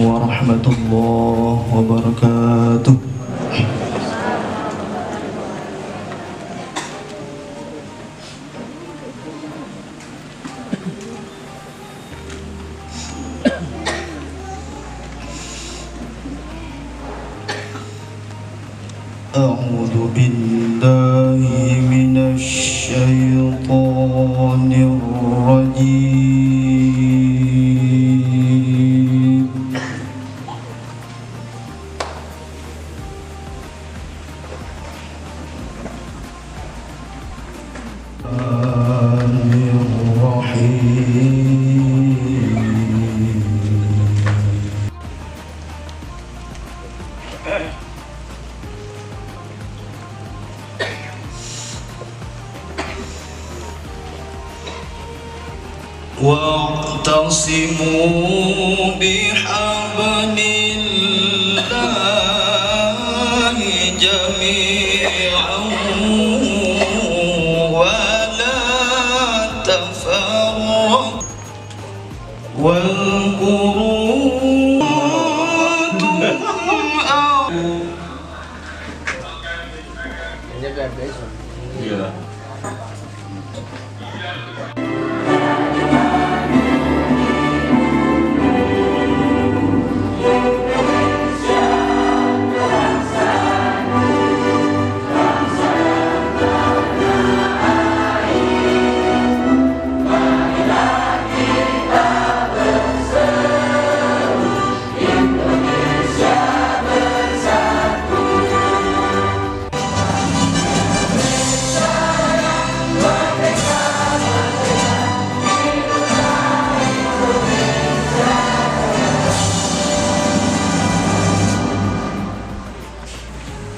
warahmatullahi wabarakatuh. A'udzu billahi minasy syaithanir rajim. Wa'tasimu bihablillahi jami'an wa la tafarraqu wadhkuru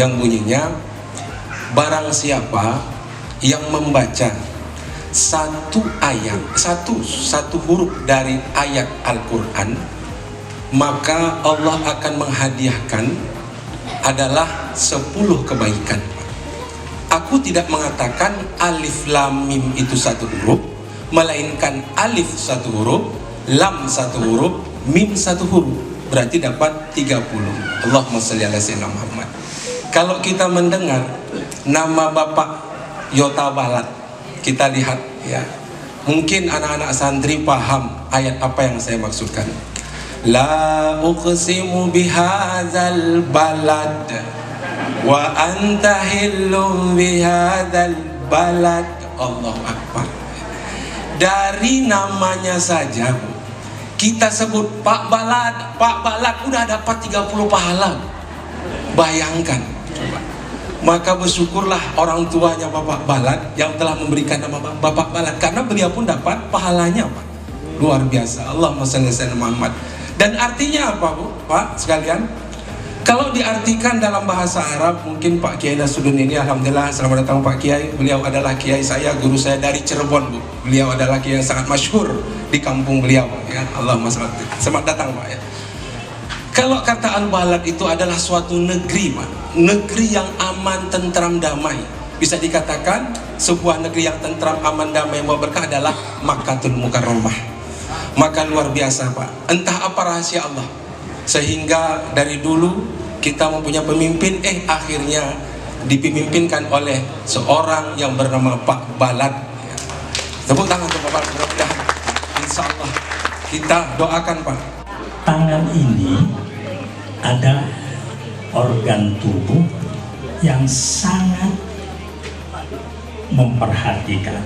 yang bunyinya, barang siapa yang membaca satu ayat, satu huruf dari ayat Al-Quran, maka Allah akan menghadiahkan adalah 10 kebaikan. Aku tidak mengatakan alif lam mim itu satu huruf, melainkan alif satu huruf, lam satu huruf, mim satu huruf, berarti dapat 30. Allahumma sholli ala sayyidina Muhammad. Kalau kita mendengar nama Bapak Yota Balat. Kita lihat ya. Mungkin anak-anak santri paham ayat apa yang saya maksudkan. La uqsimu bihadzal balad wa anta hillum bihadzal balad. Allahu Akbar. Dari namanya saja kita sebut Pak Balad, Pak Balad udah dapat 30 pahala. Bayangkan coba. Maka bersyukurlah orang tuanya Bapak Balad yang telah memberikan nama Bapak Balad, karena beliau pun dapat pahalanya Pak. Luar biasa. Allahumma shalli ala Muhammad. Dan artinya apa Bu? Pak sekalian, kalau diartikan dalam bahasa Arab, mungkin Pak Kiai Nasruddin ini, alhamdulillah, selamat datang Pak Kiai. Beliau adalah Kiai saya, guru saya dari Cirebon Bu. Beliau adalah Kiai yang sangat masyhur di kampung beliau ya. Allahumma selamat datang Pak ya. Kalau kata Al-Balad itu adalah suatu negeri Pak, negeri yang aman, tentram, damai. Bisa dikatakan sebuah negeri yang tentram, aman, damai, yang berkah adalah Makkahul Mukarramah. Maka luar biasa Pak, entah apa rahasia Allah, sehingga dari dulu kita mempunyai pemimpin, akhirnya dipimpinkan oleh seorang yang bernama Pak Balad ya. Tepuk tangan untuk Bapak, mudah-mudahan insya Allah kita doakan Pak. Tangan ini adalah organ tubuh yang sangat memperhatikan,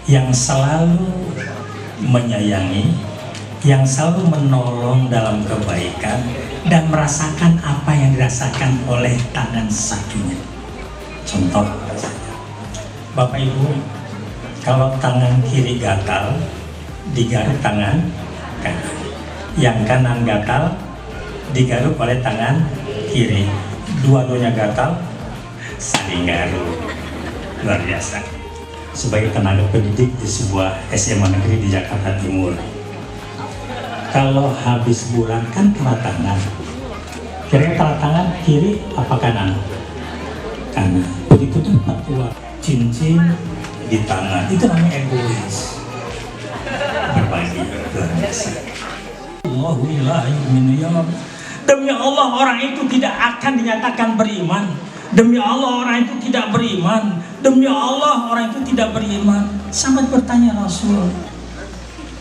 yang selalu menyayangi, yang selalu menolong dalam kebaikan dan merasakan apa yang dirasakan oleh tangan sakinya. Contoh saja, Bapak Ibu, kalau tangan kiri gatal, digaruk tangan kanan. Yang kanan gatal, digaruk oleh tangan kiri. Dua-duanya gatal, saling garuk. Luar biasa. Sebagai tenaga pendidik di sebuah SMA negeri di Jakarta Timur, kalau habis bulan kan tanda tangan. Kira-kira tanda tangan kiri apa kanan? Kanan. Begitu dapat keluar cincin di tangan, itu namanya egois. Berbagi, luar biasa. Demi Allah orang itu tidak akan dinyatakan beriman. Demi Allah orang itu tidak beriman. Demi Allah orang itu tidak beriman. Sampai bertanya Rasul,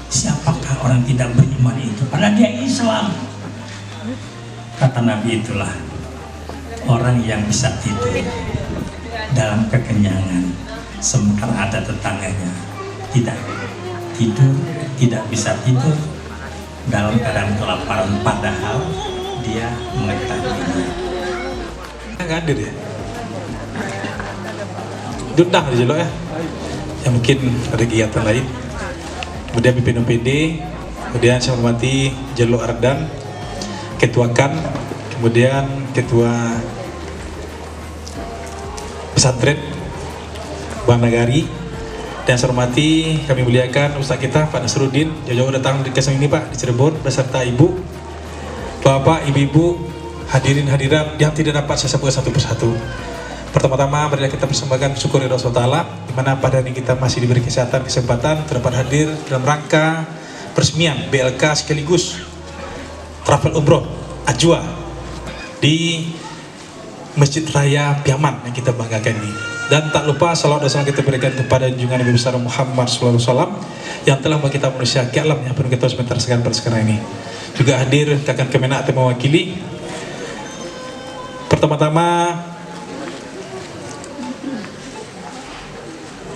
siapakah orang tidak beriman itu? Padahal dia Islam. Kata Nabi, itulah orang yang bisa tidur dalam kekenyangan, sementara ada tetangganya tidak tidur, tidak bisa tidur dalam keadaan kelaparan, padahal dia mengetahuinya. Nggak hadir ya? Diundang aja lo ya. Ya mungkin ada kegiatan lain. Kemudian pimpin OPD, kemudian saya hormati Jelo Ardan, Ketua KAN, kemudian Ketua Pesantren Bang Nagari, dan saya hormati, kami muliakan Ustaz kita Pak Nasruddin, jauh-jauh datang di kesempatan ini Pak di Cirebon beserta Ibu, Bapak, Ibu-ibu, hadirin hadirat yang tidak dapat saya sebutkan satu persatu. Pertama-tama marilah kita persembahkan syukur kepada Allah Ta'ala, di mana pada hari ini kita masih diberi kesempatan dapat hadir dalam rangka peresmian BLK sekaligus travel umroh Ajwa di Masjid Raya Piaman yang kita banggakan ini. Dan tak lupa salawat dan salam kita berikan kepada junjungan Nabi besar Muhammad SAW yang telah membawa kita manusia ke alam yang penuh kita sebentar sekarang ini. Juga hadir kakak Kemenak yang mewakili. Pertama-tama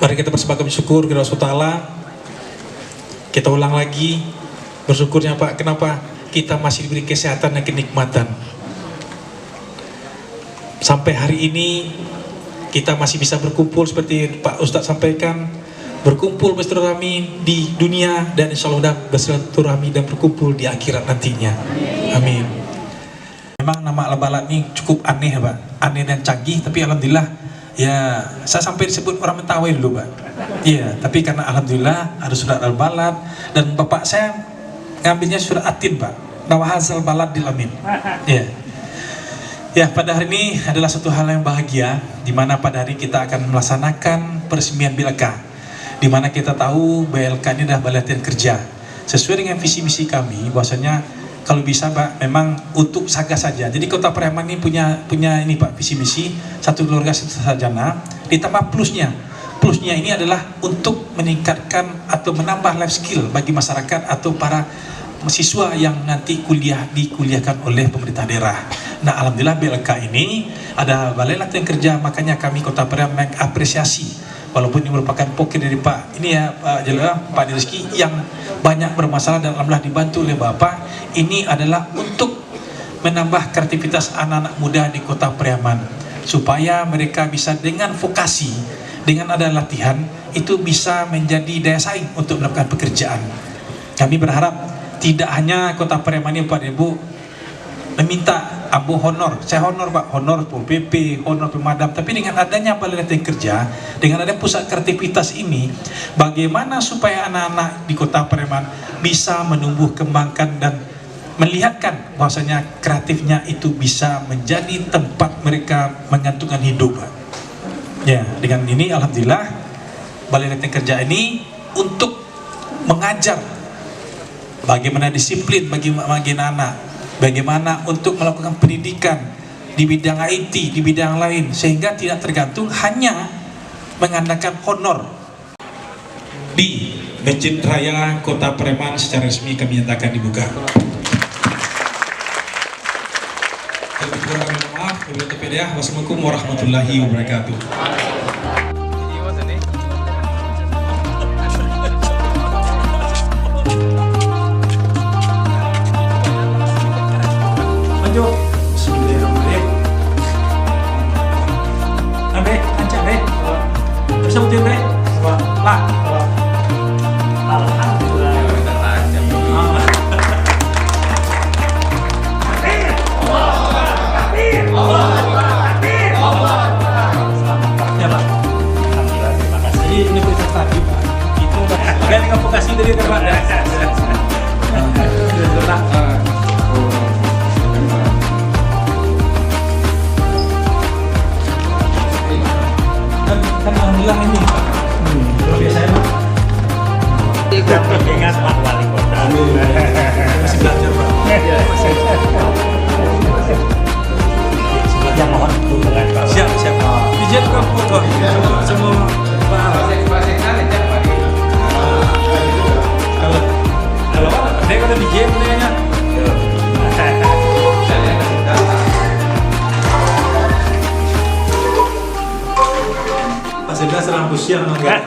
mari kita persembahkan syukur kepada Allah Ta'ala. Kita ulang lagi bersyukurnya Pak, kenapa kita masih diberi kesehatan dan kenikmatan. Sampai hari ini kita masih bisa berkumpul seperti Pak Ustadz sampaikan, berkumpul bersilaturahmi di dunia dan insya Allah bersilaturahmi dan berkumpul di akhirat nantinya. Amin. Memang nama Al-Balad ini cukup aneh Pak, aneh dan canggih, tapi alhamdulillah ya saya sampai disebut orang Mentawai dulu Pak. Iya, tapi karena alhamdulillah ada surat Al-Balad dan bapak saya ngambilnya surat Atin Pak, Nawahazal Balad Dilamin. Iya. Ya, pada hari ini adalah suatu hal yang bahagia, di mana pada hari kita akan melaksanakan peresmian BLK, di mana kita tahu BLK ini adalah Balai Latihan Kerja. Sesuai dengan visi misi kami, bahwasanya kalau bisa Pak, memang untuk saga saja. Jadi Kota Pariaman ini punya ini Pak, visi misi satu keluarga satu sarjana, Ditambah plusnya ini adalah untuk meningkatkan atau menambah life skill bagi masyarakat atau para siswa yang nanti dikuliahkan oleh pemerintah daerah. Nah, alhamdulillah BLK ini ada balai latihan kerja, makanya kami Kota Periam mengapresiasi, walaupun ini merupakan poker dari Pak Rizky yang banyak bermasalah dan alhamdulillah dibantu oleh Bapak. Ini adalah untuk menambah kreativitas anak-anak muda di Kota Periaman, supaya mereka bisa dengan vokasi, dengan ada latihan itu bisa menjadi daya saing untuk melakukan pekerjaan. Kami berharap tidak hanya Kota Periaman ini Pak Ibu meminta ambo honor, saya honor Pak, honor Pol PP, honor pemadam, tapi dengan adanya balai latihan kerja, dengan adanya pusat kreativitas ini, bagaimana supaya anak-anak di Kota Periaman bisa menumbuh kembangkan dan melihatkan bahwasanya kreatifnya itu bisa menjadi tempat mereka menggantungkan hidup. Ya, dengan ini alhamdulillah balai latihan kerja ini untuk mengajar bagaimana disiplin bagi anak, bagaimana untuk melakukan pendidikan di bidang IT, di bidang lain, sehingga tidak tergantung hanya mengandalkan honor. Di Masjid Raya Kota Periaman secara resmi kami nyatakan dibuka. Maaf, wassalamualaikum warahmatullahi wabarakatuh. Bismillahirrahmanirrahim. Abe, ancak be. Bisa butuh be. Lah. Alhamdulillah. Ya Pak. Alhamdulillah, terima kasih. Ini berita tadi Pak. Itu dari vokasi dari Pak. Kan alhamdulillah ini luar biasa ya Pak. Ingat Pak Wali Kota. Masih belajar Pak. Yang mohon dukungan Pak. Siap. Izin Pak foto semua Pak. Kalau dia udah di game nya. Sudah serang siang enggak?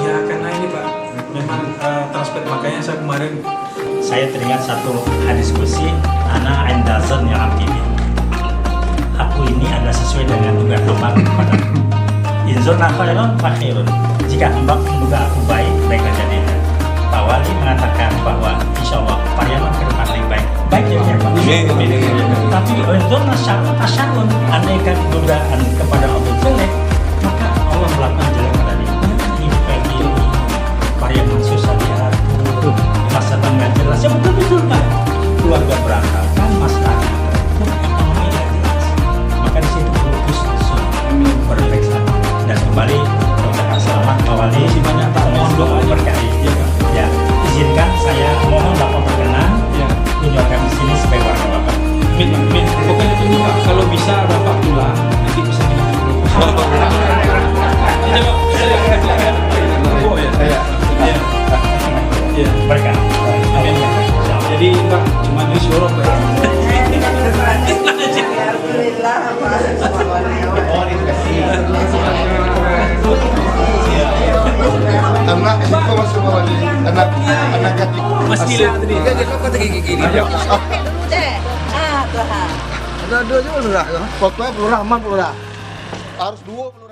Iya, karena ini Pak memang transfer, makanya saya kemarin teringat satu diskusi anak Anderson yang aktif. Aku ini adalah sesuai dengan tugas hamba kepada Inzon Nafailon Fakhirun. Jika hamba menduga aku baik jadi. Pak Wali mengatakan bahwa insya Allah Periaman ke depan lebih baik jadinya Pak. Tapi Inzon Nasyarun andaikan dugaan kepada Allah jelek, maka Allah melakukan jelek pada dia. Ini family Periaman susah diatur, masa tengah jelas. Ya betul Pak. Keluarga berantakan, masyarakat ekonomi tidak jelas. Maka di situ perlu usul berperiksa dan kembali mengucapkan selamat Pak Wali. Banyak Pak, mohon doa berkali. Ya, izinkan saya mohon Bapak berkenan menunjukkan di sini sebagai warga Bapak. Min, pokoknya tunggu Pak. Kalau bisa Bapak pulang, nanti bisa Iya, mereka. Jadi Pak, cuma disuruh Alhamdulillah Pak. Anak itu masuk bawah di anak kaki. Mas Gila tadi. Kok gini gini. Tuhan. Ada dua juga lurah. Pokoknya lurah man lurah. Harus dua.